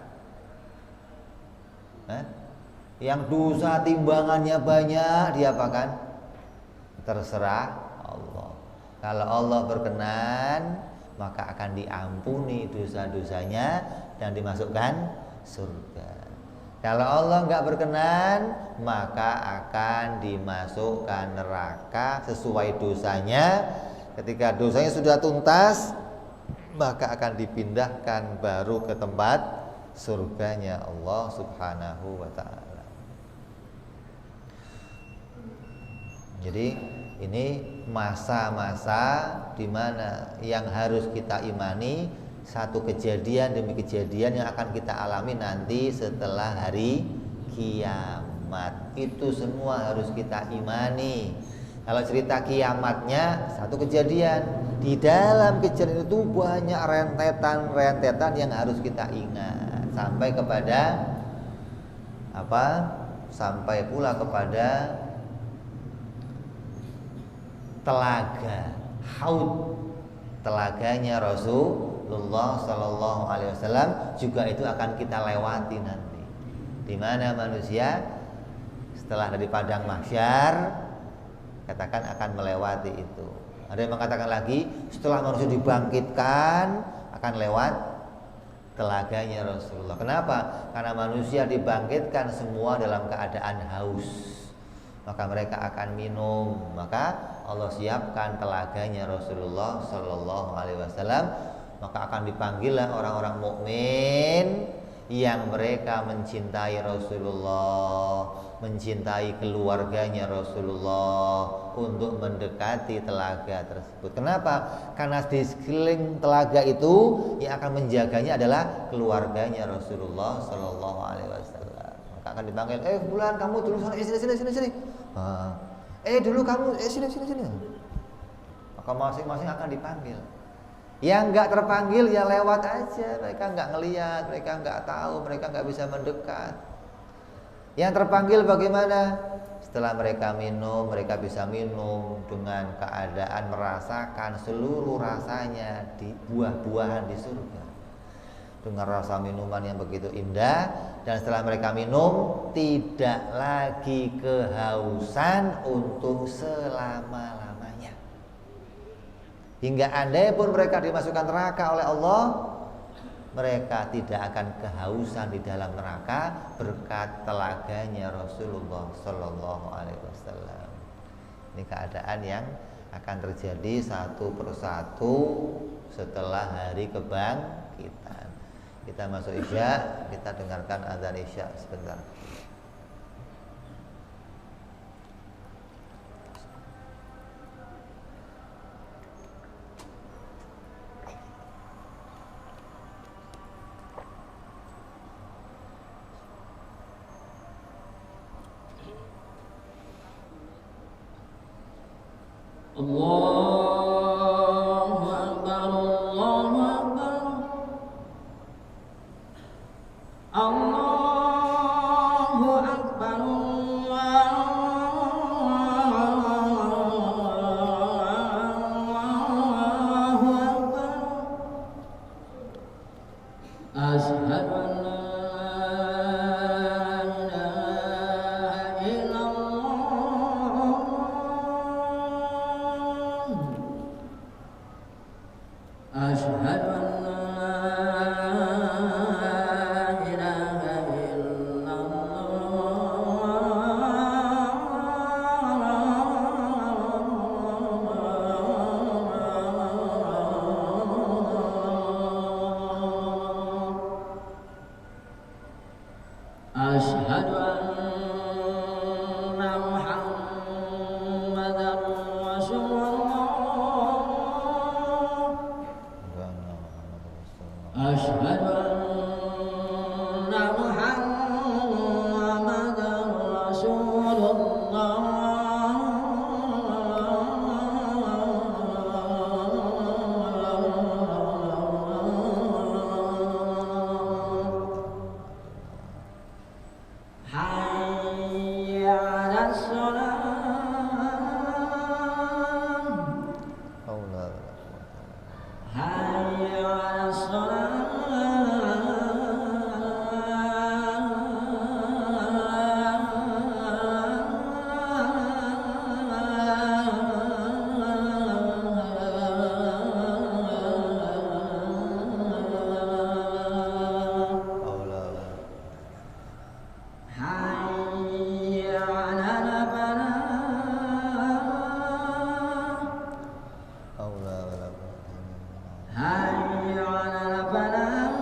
Yang dosa timbangannya banyak, diapakan? Terserah Allah. Kalau Allah berkenan, maka akan diampuni dosa-dosanya dan dimasukkan surga. Kalau Allah nggak berkenan, maka akan dimasukkan neraka sesuai dosanya. Ketika dosanya sudah tuntas, maka akan dipindahkan baru ke tempat surganya Allah Subhanahu wa ta'ala. Jadi ini masa-masa di mana yang harus kita imani, satu kejadian demi kejadian yang akan kita alami nanti setelah hari kiamat. Itu semua harus kita imani. Kalau cerita kiamatnya satu kejadian, di dalam kejadian itu banyak rentetan yang harus kita ingat. Sampai kepada apa? Sampai pula kepada telaga Haud, telaganya Rasulullah Sallallahu Alaihi Wasallam, juga itu akan kita lewati nanti. Di mana manusia setelah dari padang mahsyar, katakan akan melewati itu. Ada yang mengatakan lagi, setelah manusia dibangkitkan akan lewat telaganya Rasulullah. Kenapa? Karena manusia dibangkitkan semua dalam keadaan haus, maka mereka akan minum. Maka Allah siapkan telaganya Rasulullah Sallallahu Alaihi Wasallam. Maka akan dipanggillah orang-orang mukmin yang mereka mencintai Rasulullah, mencintai keluarganya Rasulullah, untuk mendekati telaga tersebut. Kenapa? Karena di sekeliling telaga itu yang akan menjaganya adalah keluarganya Rasulullah Shallallahu Alaihi Wasallam. Maka akan dipanggil, bulan kamu dulu sana, sini. Dulu kamu, sini. Maka masing-masing akan dipanggil. Yang nggak terpanggil ya lewat aja, mereka nggak ngelihat, mereka nggak tahu, mereka nggak bisa mendekat. Yang terpanggil bagaimana? Setelah mereka minum, mereka bisa minum dengan keadaan merasakan seluruh rasanya di buah-buahan di surga, dengan rasa minuman yang begitu indah. Dan setelah mereka minum, tidak lagi kehausan untuk selama-lamanya. Hingga andai pun mereka dimasukkan neraka oleh Allah, mereka tidak akan kehausan di dalam neraka berkat telaganya Rasulullah Sallallahu Alaihi Wasallam. Ini keadaan yang akan terjadi satu persatu setelah hari kebangkitan. Kita masuk Isya, kita dengarkan azan Isya sebentar. Allahu Akbar, Allahu Akbar, Allahu Akbar, Allahu Akbar. Asyhadu an la ilaha illallah. Asyhadu an la ilaha illallah. Asyhadu anna Muhammadar Rasulullah. Asyhadu anna Muhammadar Rasulullah. Hayya 'alas shalah. Hayya 'alas Hayya 'alal falah.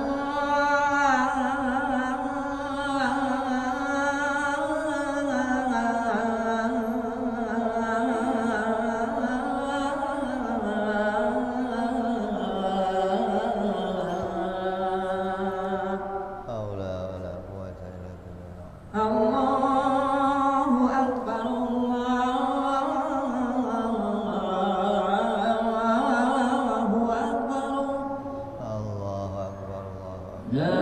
Hayya 'alal Allahu Akbar, Allahu Akbar. Allahu Akbar, Allahu Akbar. La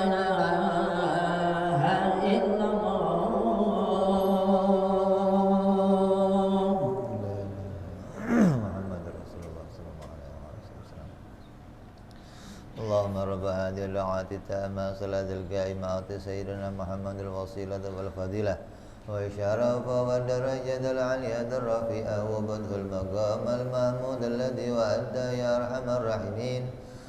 ilaha illallah. Muhammad Rasulullah Sallallahu Alaihi Wasallam. Allahumma rabba hadhihi al-da'wati tamma salatil qa'imati sayyidina Muhammadil wasilata wal fadilah wa isyarafa wa darajatal aliyatar rafi'ah wa badhul maqamal mahmud alladhi wa'adda ya arhamar rahimin.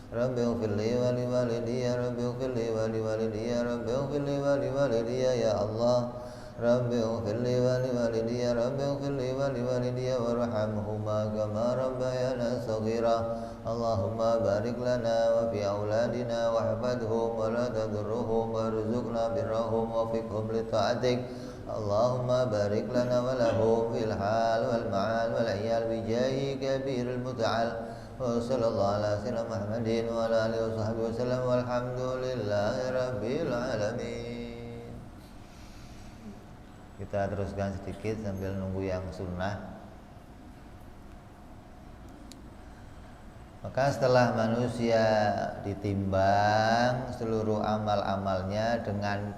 Rabbi ighfirli wa li walidayya, Rabbi ighfirli wa li walidayya, Rabbi ighfirli wa li walidayya ya Allah. Rabbi ighfir li wa liwalidayya Rabbi ighfir li wa liwalidayya warhamhuma kama rabbayana shaghira. Allahumma barik lana wa fi auladina wahfadhum wa la tadurruhum warzuqna birrahum wa fiqhum li ta'atik. Allahumma barik lana wa lahum fil hal wal ma'al wal iyal bi jahi kabiril muta'al. Wa sallallahu ala sayyidina Muhammadin wa ala alihi wa sahbihi wa sallam walhamdulillahi rabbil alamin. Kita teruskan sedikit sambil nunggu yang sunnah. Maka setelah manusia ditimbang seluruh amal-amalnya dengan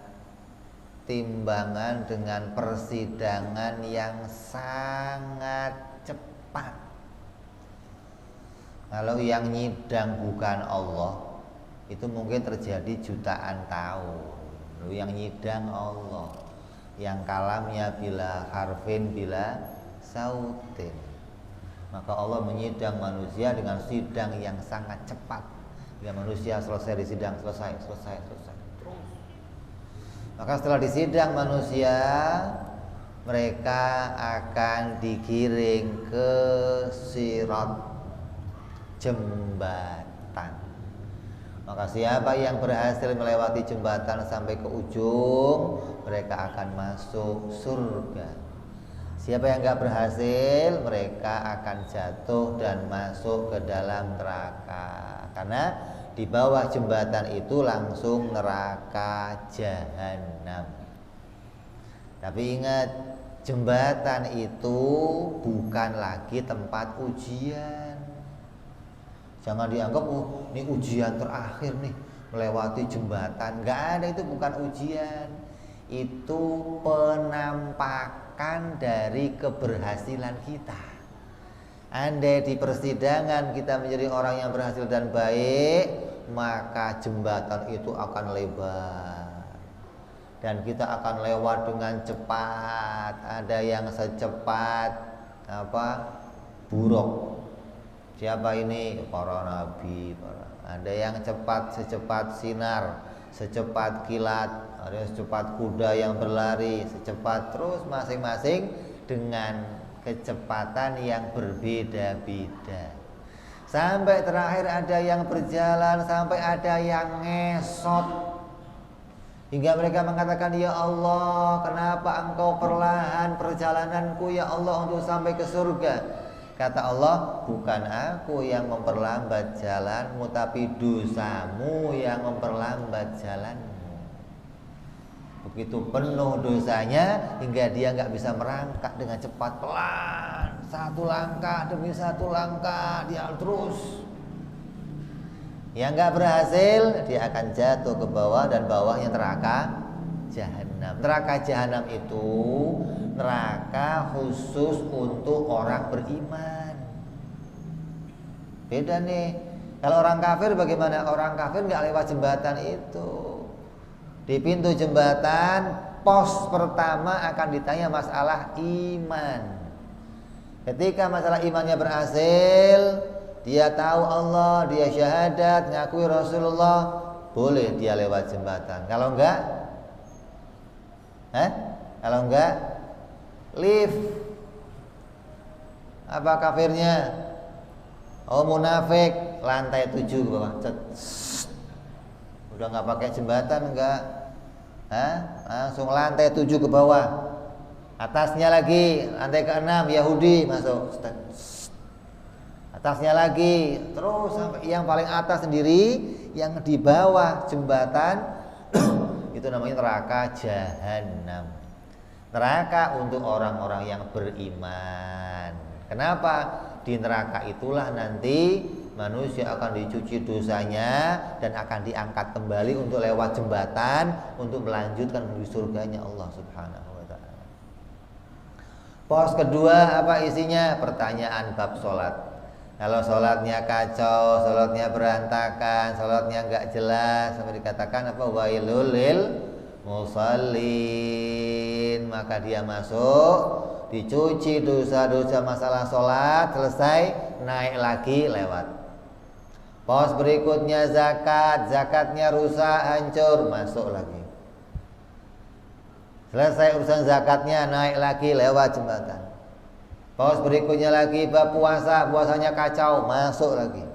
timbangan, dengan persidangan yang sangat cepat. Kalau yang nyidang bukan Allah, itu mungkin terjadi jutaan tahun. Yang nyidang Allah, yang kalamnya bila harfin bila sautin, maka Allah menyidang manusia dengan sidang yang sangat cepat. Bila manusia selesai disidang, selesai terus. Maka setelah disidang manusia, mereka akan digiring ke sirat, jembatan. Maka siapa yang berhasil melewati jembatan sampai ke ujung, mereka akan masuk surga. Siapa yang enggak berhasil, mereka akan jatuh dan masuk ke dalam neraka. Karena di bawah jembatan itu langsung neraka jahanam. Tapi ingat, jembatan itu bukan lagi tempat ujian. Jangan dianggap ini ujian terakhir nih, melewati jembatan. Enggak ada, itu bukan ujian. Itu penampakan dari keberhasilan kita. Andai di persidangan kita menjadi orang yang berhasil dan baik, maka jembatan itu akan lebar dan kita akan lewat dengan cepat. Ada yang secepat buruk. Siapa ini? Para nabi. Ada yang secepat sinar, secepat kilat, ada yang secepat kuda yang berlari, secepat terus, masing-masing dengan kecepatan yang berbeda-beda. Sampai terakhir ada yang berjalan, sampai ada yang ngesot, hingga mereka mengatakan, ya Allah, kenapa engkau perlahan perjalananku ya Allah untuk sampai ke surga? Kata Allah, bukan aku yang memperlambat jalanmu, tapi dosamu yang memperlambat jalanmu. Begitu penuh dosanya hingga dia nggak bisa merangkak dengan cepat, pelan, satu langkah demi satu langkah dia terus. Yang nggak berhasil, dia akan jatuh ke bawah, dan bawahnya neraka jahanam. Neraka jahanam itu neraka khusus untuk orang beriman. Beda nih. Kalau orang kafir bagaimana? Orang kafir nggak lewat jembatan itu. Di pintu jembatan, pos pertama akan ditanya masalah iman. Ketika masalah imannya berhasil, dia tahu Allah, dia syahadat, ngakui Rasulullah, boleh dia lewat jembatan. Kalau enggak, lift. Apa kafirnya? Oh, munafik, lantai 7 ke bawah. Udah nggak pakai jembatan, enggak? Langsung lantai 7 ke bawah. Atasnya lagi, lantai ke-6 Yahudi masuk. Atasnya lagi, terus sampai yang paling atas sendiri, yang di bawah jembatan itu namanya neraka jahanam. Neraka untuk orang-orang yang beriman. Kenapa? Di neraka itulah nanti manusia akan dicuci dosanya dan akan diangkat kembali untuk lewat jembatan untuk melanjutkan menuju surganya Allah Subhanahu wa ta'ala. Pos kedua apa isinya? Pertanyaan bab sholat. Kalau sholatnya kacau, sholatnya berantakan, sholatnya nggak jelas, sampai dikatakan apa? Wailul lil musallin, maka dia masuk, dicuci dosa-dosa masalah sholat, selesai, naik lagi lewat. Pos berikutnya zakat, zakatnya rusak, hancur, masuk lagi. Selesai urusan zakatnya, naik lagi lewat jembatan. Pos berikutnya lagi bab puasa, puasanya kacau, masuk lagi.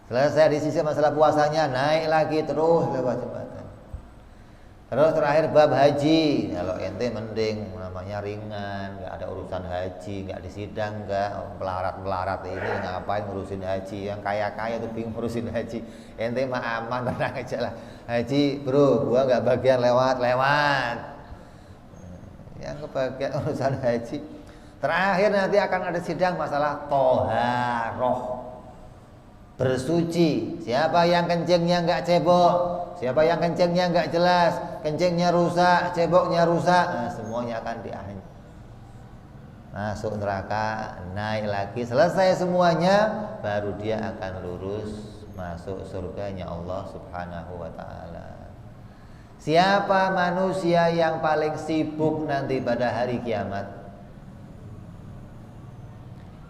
Selesai di sisi masalah puasanya, naik lagi terus lewat jembatan. Terus terakhir bab haji. Kalau ente mending namanya ringan, nggak ada urusan haji, nggak disidang, nggak melarat ini ngapain ngurusin haji? Yang kaya tuh bingung ngurusin haji. Ente mah aman, tenang aja lah. Haji bro, gua nggak bagian lewat. Yang kebagian urusan haji. Terakhir nanti akan ada sidang masalah toharoh, bersuci. Siapa yang kencingnya nggak cebok, siapa yang kencingnya nggak jelas, kencingnya rusak, ceboknya rusak, nah, semuanya akan diakhir. Masuk neraka, naik lagi, selesai semuanya, baru dia akan lurus masuk surganya Allah Subhanahu wa ta'ala. Siapa manusia yang paling sibuk nanti pada hari kiamat?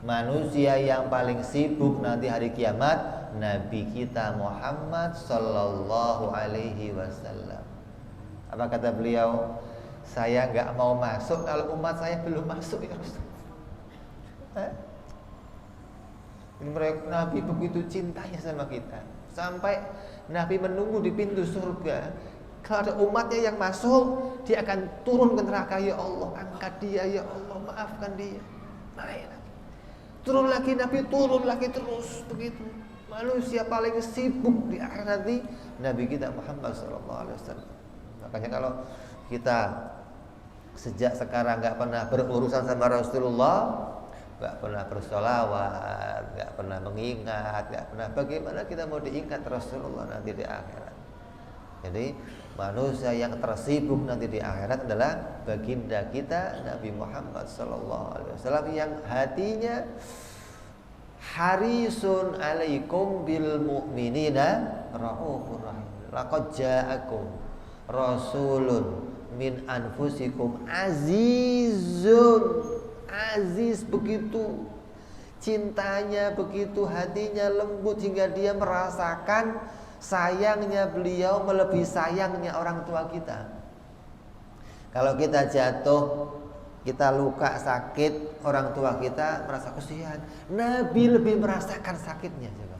Manusia yang paling sibuk nanti hari kiamat, Nabi kita Muhammad sallallahu alaihi wasallam. Apa kata beliau? Saya nggak mau masuk kalau umat saya belum masuk ya Rasul. Nabi begitu cintanya sama kita, sampai Nabi menunggu di pintu surga. Kalau ada umatnya yang masuk, dia akan turun ke neraka. Ya Allah, angkat dia, ya Allah, maafkan dia. Naik. Turun lagi Nabi, turun lagi terus begitu. Manusia paling sibuk di akhir nanti Nabi kita Muhammad SAW. Makanya kalau kita sejak sekarang nggak pernah berurusan sama Rasulullah, nggak pernah bersolawat, nggak pernah mengingat, nggak pernah, bagaimana kita mau diingat Rasulullah nanti di akhirat? Jadi manusia yang tersibuk nanti di akhirat adalah baginda kita Nabi Muhammad SAW yang hatinya harisun alaikum bil mu'minina raufur rahim. Laqad ja'akum rasulun min anfusikum azizun, aziz, begitu cintanya, begitu hatinya lembut hingga dia merasakan sayangnya beliau melebihi sayangnya orang tua kita. Kalau kita jatuh, kita luka sakit, orang tua kita merasa kasihan. Nabi lebih merasakan sakitnya coba.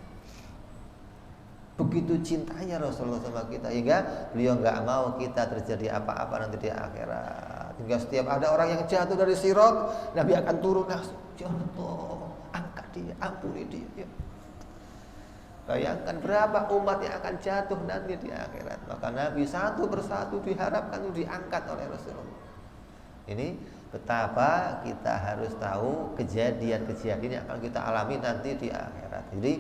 Begitu cintanya Rasulullah sama kita, hingga beliau nggak mau kita terjadi apa-apa nanti di akhirat. Hingga setiap ada orang yang jatuh dari sirat, Nabi akan turun langsung, ya Allah, angkat dia, ampuni dia. Ya. Bayangkan berapa umat yang akan jatuh nanti di akhirat. Maka Nabi satu persatu diharapkan diangkat oleh Rasulullah. Ini betapa kita harus tahu kejadian-kejadian yang akan kita alami nanti di akhirat. Jadi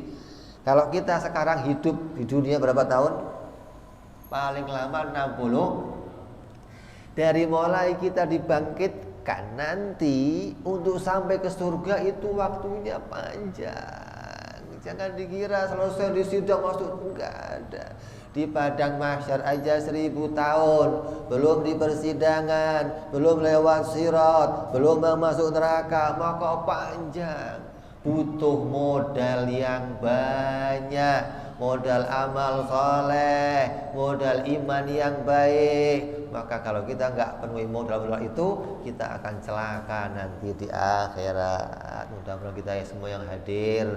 kalau kita sekarang hidup di dunia berapa tahun? Paling lama 60. Dari mulai kita dibangkitkan nanti untuk sampai ke surga itu waktunya panjang. Jangan dikira selesai di sidang masuk, enggak ada. Di padang mahsyar aja 1000 tahun, belum di persidangan, belum lewat sirat, belum masuk neraka, maka panjang. Butuh modal yang banyak, modal amal soleh, modal iman yang baik. Maka kalau kita nggak penuhi modal-modal itu, kita akan celaka nanti di akhirat. Mudah-mudahan kita semua yang hadir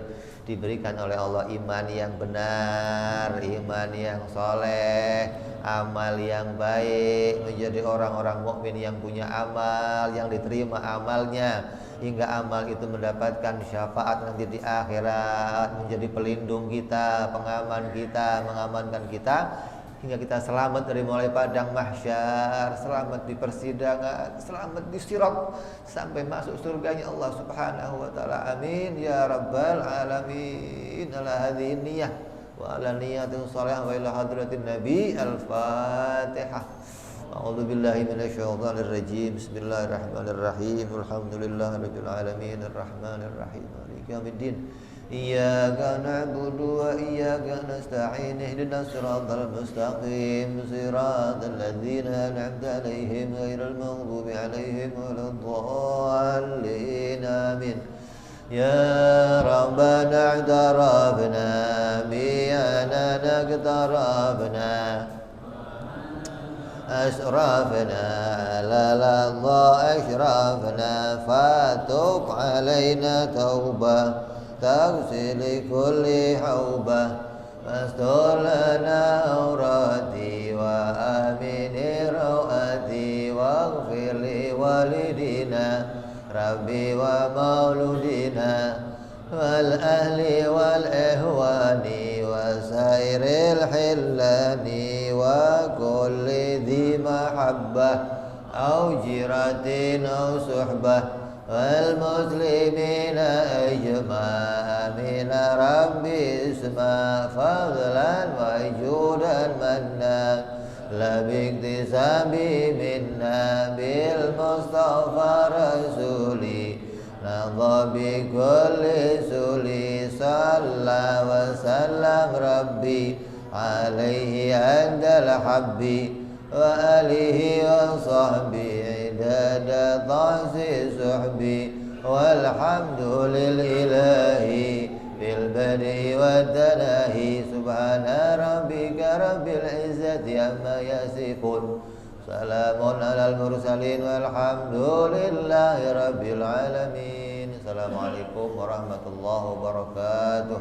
diberikan oleh Allah iman yang benar, iman yang soleh, amal yang baik, menjadi orang-orang mukmin yang punya amal, yang diterima amalnya, hingga amal itu mendapatkan syafaat nanti di akhirat, menjadi pelindung kita, pengaman kita, mengamankan kita, hingga kita selamat dari mulai padang mahsyar, selamat di persidangan, selamat di sirat, sampai masuk surganya Allah Subhanahu wa taala. Amin ya rabbal alamin. Ala hadhihi niyyah wa ala niyatin shalihah wa ila hadratin nabi. Al-Fatihah. A'udzu billahi minasyaitonir rajim. Bismillahirrahmanirrahim. Alhamdulillahirabbil alamin arrahmanir rahim maliki yaumiddin. Iyyaka na'budu wa iyyaka nasta'in ihdinas siratal mustaqim siratal ladzina an'amta 'alaihim ghairil maghdubi 'alaihim waladdallin amin. Ya Rabbana i'tarafna bi anana i'tarafna أسرافنا على لظى أشرافنا فتب علينا توبة تغسل كل حوبة واستر لنا عوراتي وآمن روآتي واغفر لوالدينا ربي ومولودنا والأهل والإخوان وسائر الحلان وكل ذي محبة أو جيرة أو صحبة والمسلمين أجمعين ربي اسمع فضلا وجودا منا لا باكتساب منا بالمصطفى رسولي نضى بكل سولي صلى وسلم ربي عليه عند الحب وآله وصحبه عدد ضعف صحبي والحمد للإله في البدء والتناهي سبحان ربك رب العزة عما يصفون سلام على المرسلين والحمد لله رب العالمين. Assalamualaikum warahmatullahi wabarakatuh.